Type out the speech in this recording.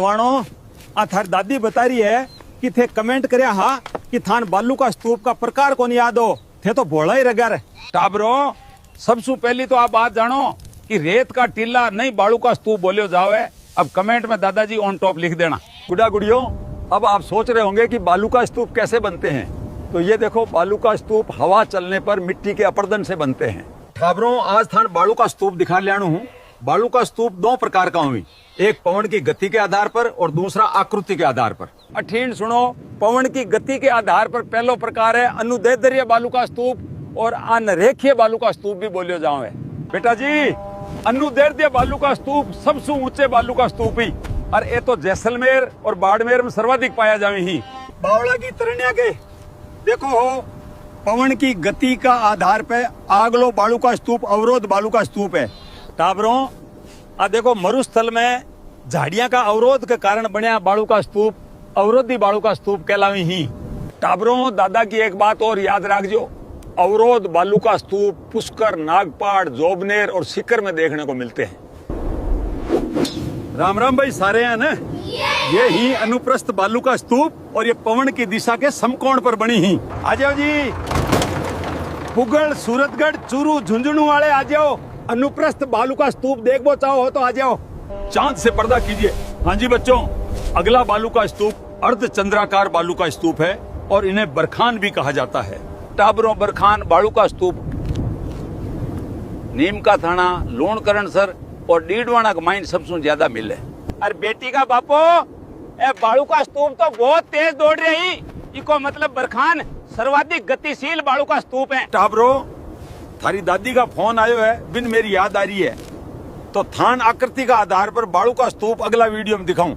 भगवानो आ थारी दादी बता रही है कि थे कमेंट करया हा कि थान बालू का स्तूप का प्रकार कौन याद हो थे तो भोला ही रगर टाबरो सबसे पहली तो आप बात जानो कि रेत का टीला नहीं बालू का स्तूप बोलियो जावे। अब कमेंट में दादाजी ऑन टॉप लिख देना। गुड़ा गुड़ियों, अब आप सोच रहे होंगे कि बालू का स्तूप कैसे बनते हैं, तो ये देखो बालू का स्तूप हवा चलने पर मिट्टी के अपरदन से बनते हैं। ठाबरों आज थान बालू का स्तूप दिखा लिया हूँ। बालू का स्तूप दो प्रकार का हुई, एक पवन की गति के आधार पर और दूसरा आकृति के आधार पर। अठीन सुनो, पवन की गति के आधार पर पहलो प्रकार है अनुदैर्ध्य बालू का स्तूप और अनरेखीय बालू का स्तूप भी बोलियो जावे। बेटा जी, अनुदैर्ध्य बालू का स्तूप सबसे ऊंचे बालू का स्तूप ही, और ये तो जैसलमेर और बाड़मेर में सर्वाधिक पाया जावे ही। बावड़ा की तरनिया के देखो हो, पवन की गति का आधार पे आगलो बालू का स्तूप अवरोध बालू का स्तूप है। टाबरों आ देखो मरुस्थल में झाड़ियां का अवरोध के कारण बनया बालू का स्तूप अवरोधी बालू का स्तूप कहलावी ही। टाबरों दादा की एक बात और याद रखजो, अवरोध बालू का स्तूप पुष्कर, नागपाड़, जोबनेर और सीकर में देखने को मिलते हैं। राम राम भाई सारे हैं ना। ये ही अनुप्रस्थ बालू का स्तूप और ये पवन की दिशा के समकोण पर बनी ही। आ जाओ जी, पुगल, सूरतगढ़, चूरू, झुंझुनू वाले आ जाओ। अनुप्रस्थ बालू का स्तूप देखो चाहो हो तो आ जाओ। चांद से पर्दा कीजिए। हाँ जी बच्चों, अगला बालू का स्तूप अर्धचंद्राकार बालू का स्तूप है और इन्हें बरखान भी कहा जाता है। टाबरों बरखान बालू का स्तूप नीम का थाना, लोणकरणसर और डीडवाना का माइन सबसे ज्यादा मिले। अरे बेटी का बापो, ए बालू का स्तूप तो बहुत तेज दौड़ रही, इको मतलब बरखान सर्वाधिक गतिशील बालू का स्तूप है। टाबरो थारी दादी का फोन आयो है, बिन मेरी याद आ रही है, तो थान आकृति का आधार पर बालू का स्तूप अगला वीडियो में दिखाऊं।